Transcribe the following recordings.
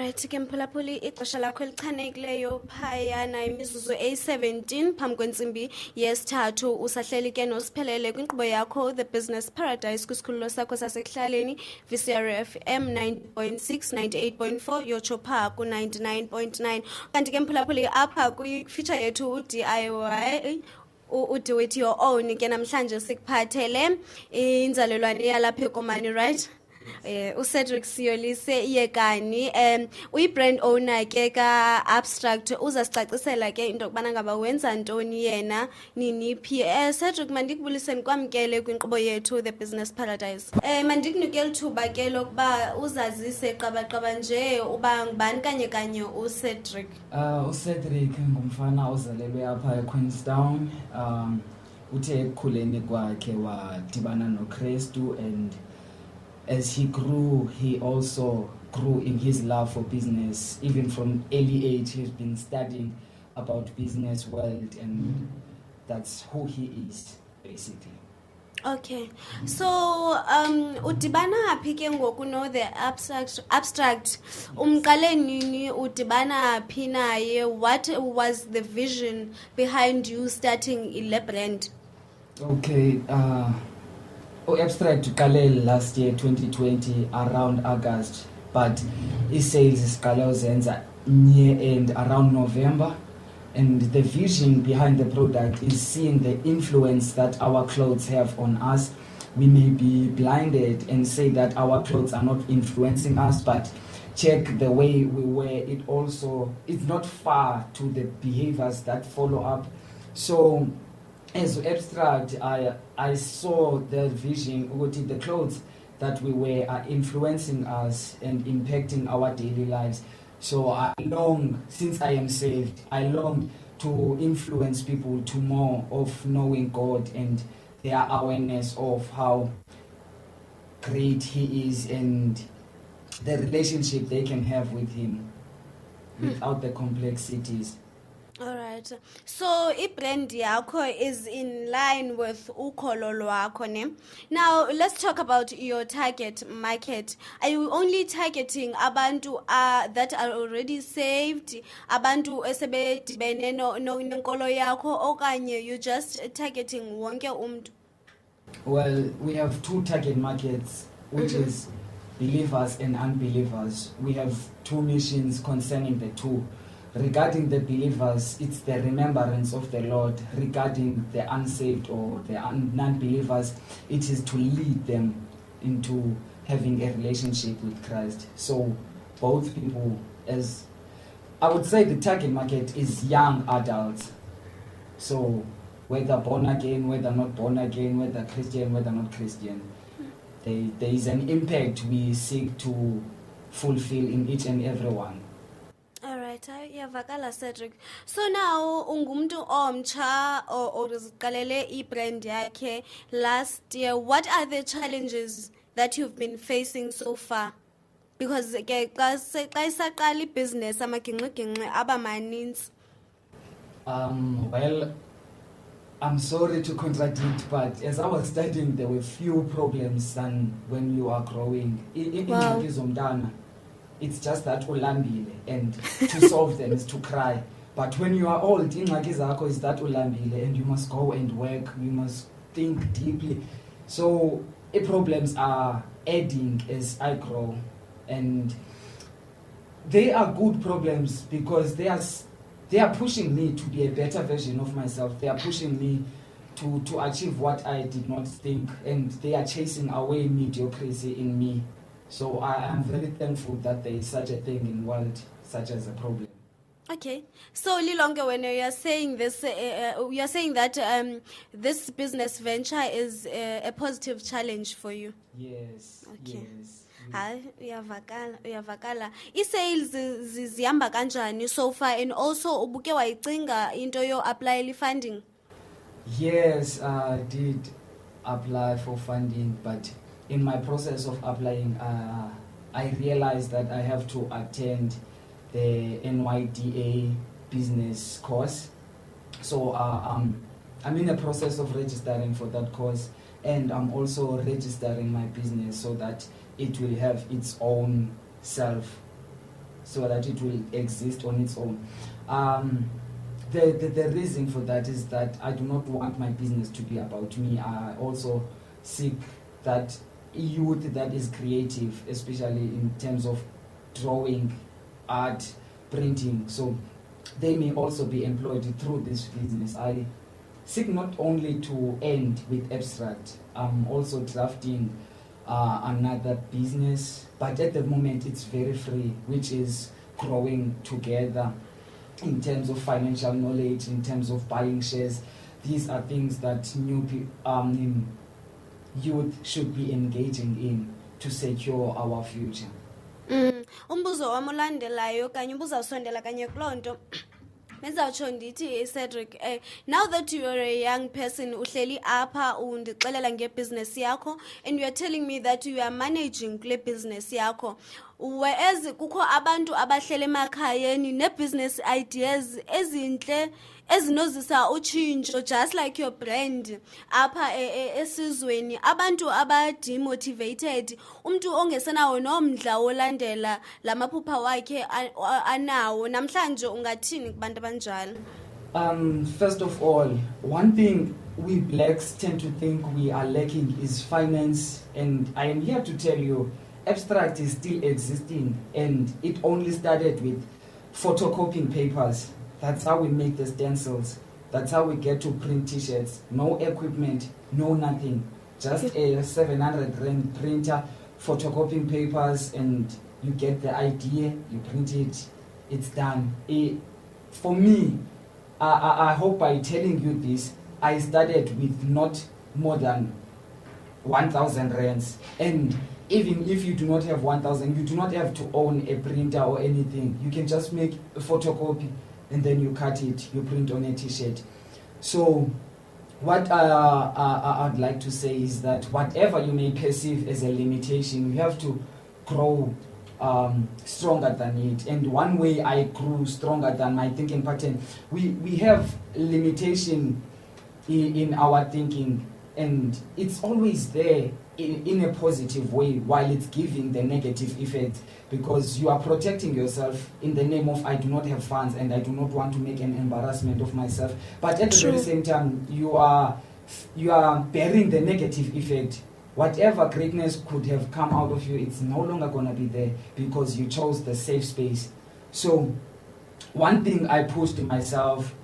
Alright, ke mphulaphuli ixesha lakho elichanekileyo phayana imizuzu eyi-17 phambi kwentsimbi yesithathu usahleli ke nosiphelele kwinkqubo yakho The Business Paradise kwisikhululo sakho sasekuhlaleni VCRFM 90.6 98.4 yotsho phaa ku-99.9 kanti ke mphulaphuli apha kwifitsha yethu u-DIY udo it your own ke namhlanje sikuphathele inzalelwane yalapha ekomani, right? Cedric Siyolise iyekani uyi-brand owner ke ka-abstract uzasicacisela ke into yokubana ngaba wenza ntoni yena niniphi. Cedric, mandikubuliseni kwamkele kwinkqubo yethu The Business Paradise. Mandikunikele ithuba ke lokuba uzazise qabaqaba nje uba ngubani kanye uCedric. uCedric ngumfana ozalelwe apha eQueenstown. Uthe ekukhuleni kwakhe wadibana noKristu, and as he grew, he also grew in his love for business. Even from early age, he's been studying about business world, and that's who he is, basically. Okay, so udibana phi ke ngoku no the abstract umqale nini, udibana phi naye? What was the vision behind you starting ile brand? Okay, abstract uqale last year 2020 around August, but sales siqale uzenza near end around November. And the vision behind the product is seeing the influence that our clothes have on us. We may be blinded and say that our clothes are not influencing us, but check the way we wear it also. It's not far to the behaviors that follow up. So as abstract, I saw the vision, the clothes that we wear are influencing us and impacting our daily lives. So I long, since I am saved, I long to influence people to more of knowing God and their awareness of how great He is and the relationship they can have with Him without the complexities. Alright, so i-brand yakho is in line with ukholo lwakho, ne? Now let's talk about your target market. Are you only targeting abantu that are already saved, abantu esebedibene nenkolo yakho, okanye you just targeting wonke umntu? Well, we have two target markets, which is believers and unbelievers. We have two missions concerning the two. Regarding the believers, it's the remembrance of the Lord. Regarding the unsaved or the non-believers, it is to lead them into having a relationship with Christ. So both people, as I would say, the target market is young adults. So whether born again, whether not born again, whether Christian, whether not Christian, there is an impact we seek to fulfill in each and every one. Iyavakala Cedric. So now ungumntu omtsha oziqalele i-brand yakhe last year. What are the challenges that you've been facing so far? Because ke xa isaqala ibhizinesi amagingxigingxi aba maninzi. Well, I'm sorry to contradict, but as I was studying, there were few problems than when you are growing. Wow. It's just that ulambile, and to solve them is to cry. But when you are old, ingxaki zakho is that ulambile, and you must go and work, you must think deeply. So problems are adding as I grow, and they are good problems because they are pushing me to be a better version of myself. They are pushing me to achieve what I did not think, and they are chasing away mediocrity in me. So I am very thankful that there is such a thing in the world, such as a problem. Okay, so Lilonge, when you're saying this, you're saying that this business venture is a positive challenge for you. Yes. Okay. Yes. Uyavakala. I-sales zihamba kanjani so far, and also ubuke wayicinga into yo apply funding? Yes, I did apply for funding, but in my process of applying, I realized that I have to attend the NYDA business course. So I'm in the process of registering for that course, and I'm also registering my business so that it will have its own so that it will exist on its own. The reason for that is that I do not want my business to be about me. I also seek that youth that is creative, especially in terms of drawing, art, printing. So they may also be employed through this business. I seek not only to end with abstract, I'm also drafting another business, but at the moment it's very free, which is growing together in terms of financial knowledge, in terms of buying shares. These are things that youth should be engaging in to secure our future. Umbuzo wami olandelayo kanye ubuzawusondela kanye kuloo nto benzawutsho ndithi Cedric, now that you are a young person uhleli apha undixelela ngebhizinesi yakho and you are telling me that you are managing kule business yakho, whereas kukho abantu abahleli emakhayeni ne-business ideas ezintle ezinozisa utshintsho just like your brand apha esizweni, abantu abademotivated, umntu ongesenawo nomdla wolandela lamaphupha wakhe anawo, namhlanje ungathini kubantu abanjalo? First of all, one thing we blacks tend to think we are lacking is finance, and I am here to tell you abstract is still existing, and it only started with photocopying papers. That's how we make the stencils. That's how we get to print t-shirts. No equipment, no nothing. Just a 700 rand printer, photocopying papers, and you get the idea, you print it, it's done. For me, I hope by telling you this, I started with not more than 1,000 rands. And even if you do not have 1,000, you do not have to own a printer or anything. You can just make a photocopy and then you cut it, you print on a t-shirt. So what I'd like to say is that whatever you may perceive as a limitation, you have to grow stronger than it. And one way I grew stronger than my thinking pattern, we have limitation in our thinking, and it's always there in a positive way while it's giving the negative effect, because you are protecting yourself in the name of I do not have funds and I do not want to make an embarrassment of myself, but at the very same time you are bearing the negative effect. Whatever greatness could have come out of you, it's no longer going to be there because you chose the safe space. So one thing I pushed myself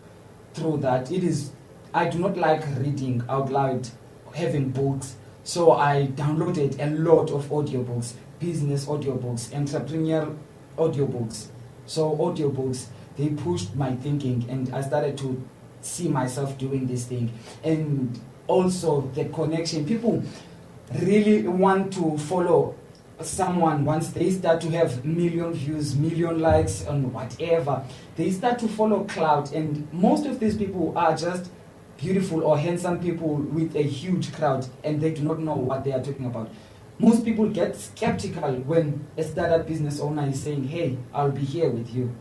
through that, it is I do not like reading out loud, having books. So I downloaded a lot of audiobooks, business audiobooks, entrepreneurial audiobooks. So audiobooks, they pushed my thinking, and I started to see myself doing this thing. And also the connection. People really want to follow someone once they start to have million views, million likes on whatever. They start to follow clout, and most of these people are just beautiful or handsome people with a huge crowd, and they do not know what they are talking about. Most people get skeptical when a startup business owner is saying, hey, I'll be here with you.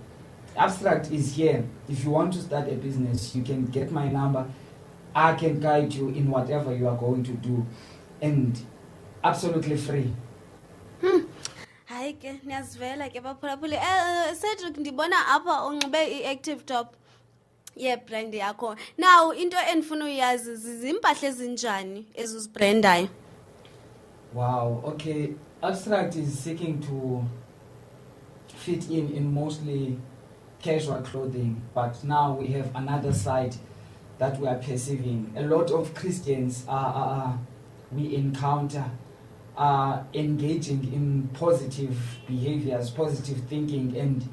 Abstract is here. If you want to start a business, you can get my number. I can guide you in whatever you are going to do, and absolutely free. Hayi ke niyazivela ke baphulaphuli. Cedric, ndibona apha unxibe i-active top brand yakho. Now into endifuna uyazi zizimpahla ezinjani ezizibrandayo? Wow, okay. Abstract is seeking to fit in mostly casual clothing, but now we have another side that we are perceiving. A lot of Christians we encounter are engaging in positive behaviors, positive thinking, and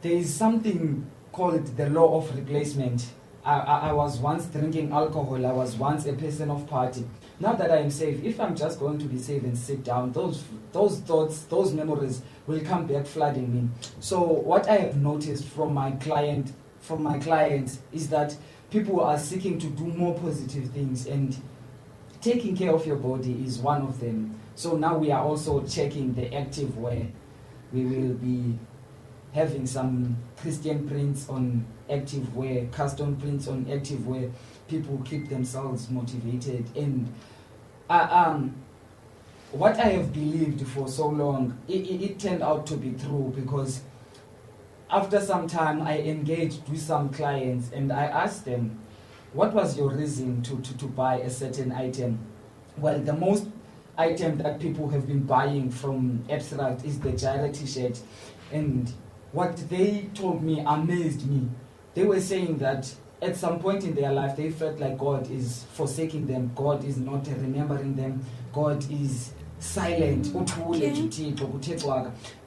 there is something called the law of replacement. I was once drinking alcohol, I was once a person of party. Now that I am safe, if I'm just going to be safe and sit down, those thoughts, those memories will come back flooding me. So what I have noticed from my clients is that people are seeking to do more positive things, and taking care of your body is one of them. So now we are also checking the active wear. We will be having some Christian prints on active wear, custom prints on active wear. People keep themselves motivated, and what I have believed for so long, it turned out to be true, because after some time I engaged with some clients and I asked them, what was your reason to buy a certain item? Well, the most item that people have been buying from Abstract is the Gyra t-shirt. And what they told me amazed me. They were saying that at some point in their life, they felt like God is forsaking them. God is not remembering them. God is silent.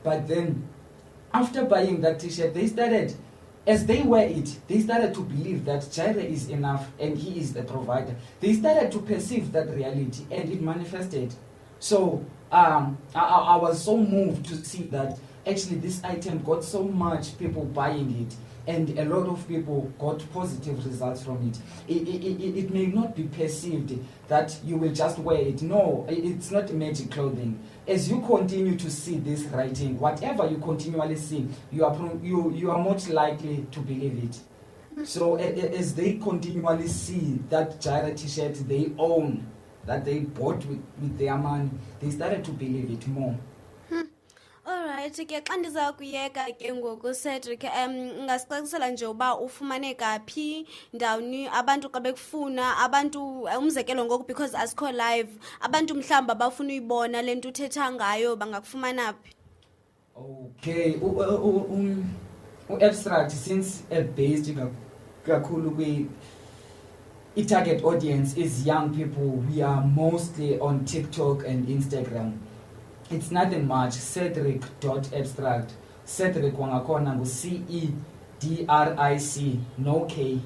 But then, after buying that t-shirt, they started, as they wear it, they started to believe that Gyra is enough and he is the provider. They started to perceive that reality and it manifested. So I was so moved to see that actually this item got so much people buying it, and a lot of people got positive results from it. It may not be perceived that you will just wear it. No, it's not magic clothing. As you continue to see this writing, whatever you continually see, you are much likely to believe it. So as they continually see that Gyra t-shirt they own, that they bought with their money, they started to believe it more. Alright, ke xa ndiza kuyeka ke ngoku Cedric, ngasicacisela nje uba ufumaneka phi ndawuni abantu xa bekufuna, abantu umzekelo ngoku because asikho live, abantu mhlawumbi abafuna uyibona le nto uthetha ngayo bangakufumana phi? Okay, Abstract, since based kakhulu i-target audience is young people, we are mostly on TikTok and Instagram. It's nothing much. Cedric.abstract. Cedric wangakhona CEDRIC, no K,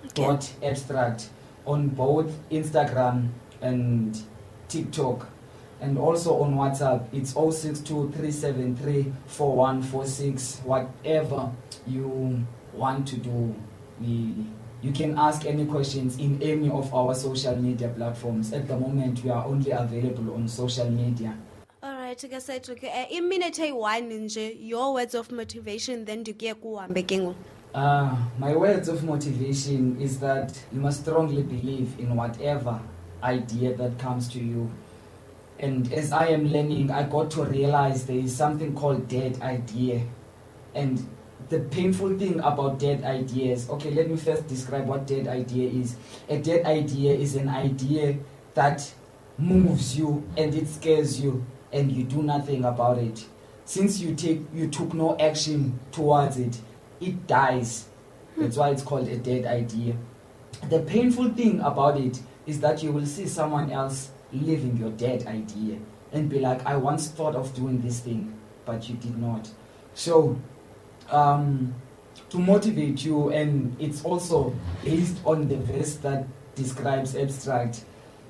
okay. .abstract on both Instagram and TikTok, and also on WhatsApp. It's 0623734146. Whatever you want to do, you can ask any questions in any of our social media platforms. At the moment, we are only available on social media. Alright, ke Cedric, iminute eyi-1 nje, your words of motivation, then ndikuye kuhambe ke ngoku. My words of motivation is that you must strongly believe in whatever idea that comes to you. And as I am learning, I got to realize there is something called dead idea. And the painful thing about dead ideas, okay, let me first describe what dead idea is. A dead idea is an idea that moves you and it scares you, and you do nothing about it. Since you took no action towards it, it dies. That's why it's called a dead idea. The painful thing about it is that you will see someone else living your dead idea and be like, I once thought of doing this thing, but you did not. So, to motivate you, and it's also based on the verse that describes Abstract,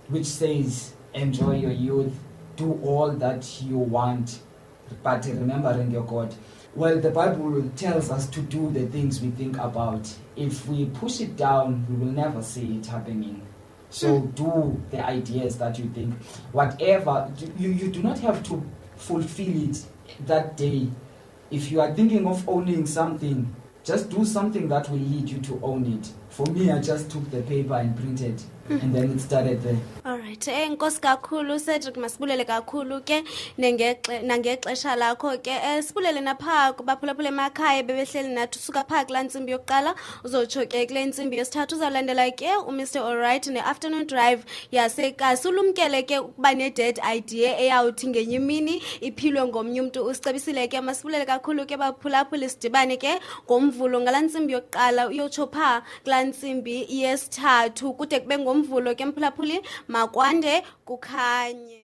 which says, enjoy your youth, do all that you want, but remembering your God. Well, the Bible tells us to do the things we think about. If we push it down, we will never see it happening. So do the ideas that you think. Whatever, you do not have to fulfill it that day. If you are thinking of owning something, just do something that will lead you to own it. For me, I just took the paper and printed, and then it started there. Alright, enkosi kakhulu Cedric, masibulele kakhulu ke nangexesha lakho ke. Sibulele napha kubaphulaphula emakhaya bebehleli nathi usuka phaa kulaa ntsimbi yokuqala uzotsho ke kule ntsimbi yesithathu uzawulandela ke uMr Alright ne-afternoon drive yasekasi. Ulumkele ke ukuba ne-dead idea eyawuthi ngenye imini iphilwe ngomnye umntu. Usicebisile ke, masibulele kakhulu ke baphulaphuli, sidibane ke ngomvulo ngalaa ntsimbi yokuqala uyotsho phaa kulaa ntsimbi yesithathu kude kube ngomvulo ke mphulaphuli, makwande kukhanye.